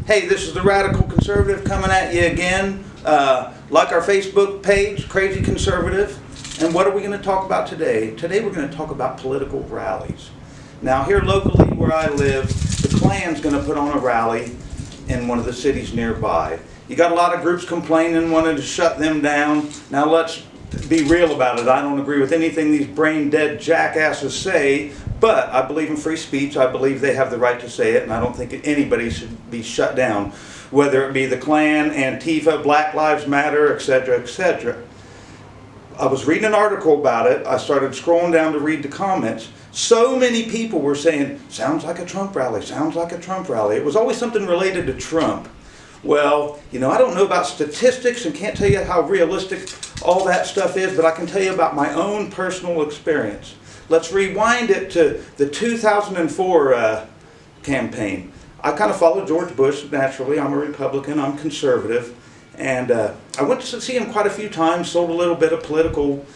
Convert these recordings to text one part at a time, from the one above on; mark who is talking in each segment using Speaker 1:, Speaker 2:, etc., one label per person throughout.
Speaker 1: Hey, this is the Radical Conservative coming at you again. Like our Facebook page, Crazy Conservative. And what are we going to talk about today? Today we're going to talk about political rallies. Now here locally where I live, the Klan's going to put on a rally in one of the cities nearby. You got a lot of groups complaining, wanting to shut them down. Now let's be real about it. I don't agree with anything these brain-dead jackasses say, but I believe in free speech. I believe they have the right to say it, and I don't think anybody should be shut down, whether it be the Klan, Antifa, Black Lives Matter, etc., etc. I was reading an article about it. I started scrolling down to read the comments. So many people were saying, sounds like a Trump rally, sounds like a Trump rally. It was always something related to Trump. Well, you know, I don't know about statistics and can't tell you how realistic all that stuff is, but I can tell you about my own personal experience. Let's rewind it to the 2004 campaign. I kind of followed George Bush naturally. I'm a Republican, I'm conservative, and I went to see him quite a few times, sold a little bit of political,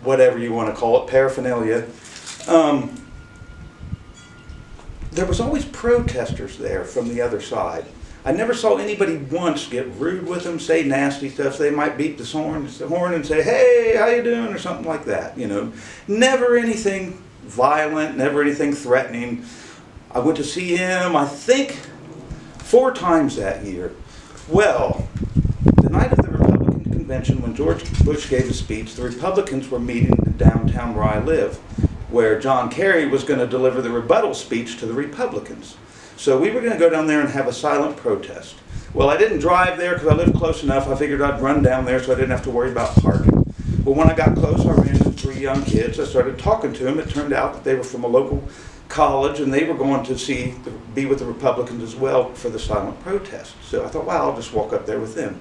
Speaker 1: whatever you want to call it, paraphernalia. There was always protesters there from the other side. I never saw anybody once get rude with them, say nasty stuff. They might beat the horn and say, hey, how you doing, or something like that, you know. Never anything violent, never anything threatening. I went to see him, I think, 4 times that year. Well, the night of the Republican convention, when George Bush gave his speech, the Republicans were meeting in downtown where I live, where John Kerry was going to deliver the rebuttal speech to the Republicans. So we were going to go down there and have a silent protest. Well, I didn't drive there because I lived close enough. I figured I'd run down there so I didn't have to worry about parking. But when I got close, I ran into 3 young kids. I started talking to them. It turned out that they were from a local college and they were going to be with the Republicans as well for the silent protest. So I thought, wow, I'll just walk up there with them.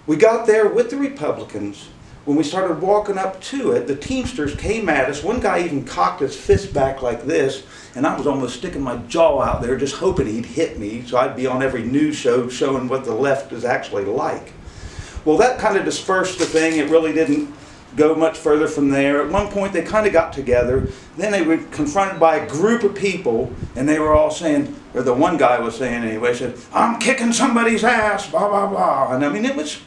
Speaker 1: We got there with the Republicans. When we started walking up to it, the Teamsters came at us. One guy even cocked his fist back like this, and I was almost sticking my jaw out there just hoping he'd hit me so I'd be on every news show showing what the left is actually like. Well, that kind of dispersed the thing. It really didn't go much further from there. At one point, they kind of got together. Then they were confronted by a group of people, and they were all saying, or the one guy was saying anyway, said, I'm kicking somebody's ass, blah, blah, blah. And I mean, it was,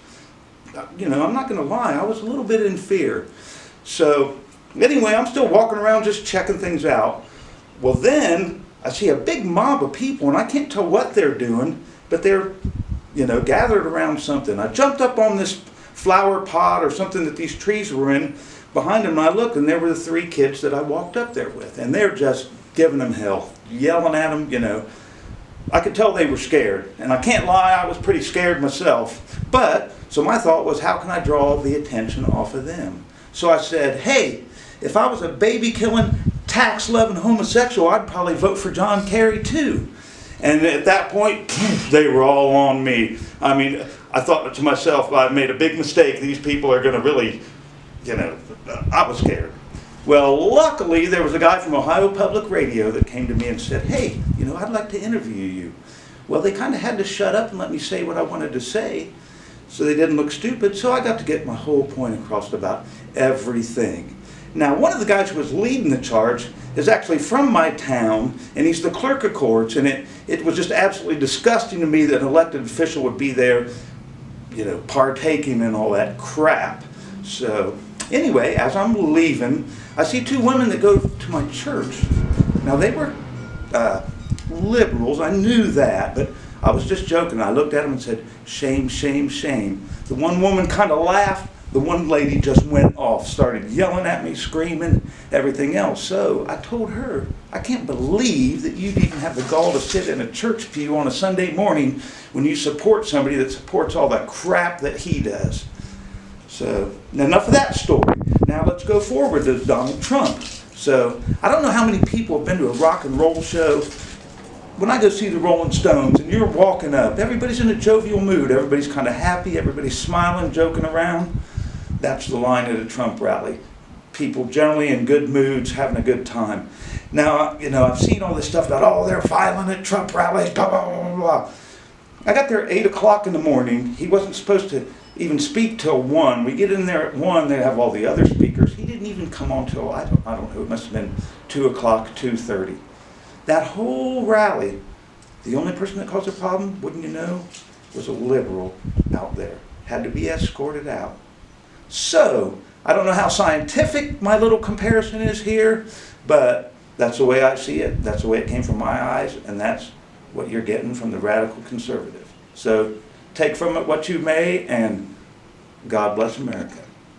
Speaker 1: you know, I'm not going to lie, I was a little bit in fear. So anyway, I'm still walking around just checking things out. Well, then I see a big mob of people, and I can't tell what they're doing, but they're, you know, gathered around something. I jumped up on this flower pot or something that these trees were in behind them, and I looked, and there were the 3 kids that I walked up there with, and they're just giving them hell, yelling at them, you know. I could tell they were scared, and I can't lie, I was pretty scared myself. But, so my thought was, how can I draw the attention off of them? So I said, hey, if I was a baby-killing, tax-loving homosexual, I'd probably vote for John Kerry too. And at that point, they were all on me. I mean, I thought to myself, I made a big mistake. These people are going to really, you know, I was scared. Well, luckily, there was a guy from Ohio Public Radio that came to me and said, hey, you know, I'd like to interview you. Well, they kind of had to shut up and let me say what I wanted to say so they didn't look stupid. So I got to get my whole point across about everything. Now, one of the guys who was leading the charge is actually from my town, and he's the clerk of courts, and it was just absolutely disgusting to me that an elected official would be there, you know, partaking in all that crap. So anyway, as I'm leaving, I see 2 women that go to my church. Now, they were liberals, I knew that, but I was just joking. I looked at them and said, shame, shame, shame. The one woman kind of laughed. The one lady just went off, started yelling at me, screaming, everything else. So I told her, I can't believe that you'd even have the gall to sit in a church pew on a Sunday morning when you support somebody that supports all that crap that he does. So enough of that story. Now let's go forward to Donald Trump. So I don't know how many people have been to a rock and roll show. When I go see the Rolling Stones and you're walking up, everybody's in a jovial mood. Everybody's kind of happy. Everybody's smiling, joking around. That's the line at a Trump rally. People generally in good moods, having a good time. Now, you know, I've seen all this stuff about, oh, they're violent at Trump rallies, blah, blah, blah, blah. I got there at 8 o'clock in the morning. He wasn't supposed to even speak till 1. We get in there at 1, they have all the other speakers. He didn't even come on till, I don't know, it must have been 2 o'clock, 2:30. That whole rally, The only person that caused a problem, wouldn't you know, was a liberal out there. Had to be escorted out. So, I don't know how scientific my little comparison is here, but that's the way I see it. That's the way it came from my eyes, and that's what you're getting from the radical conservative. So, take from it what you may, and God bless America.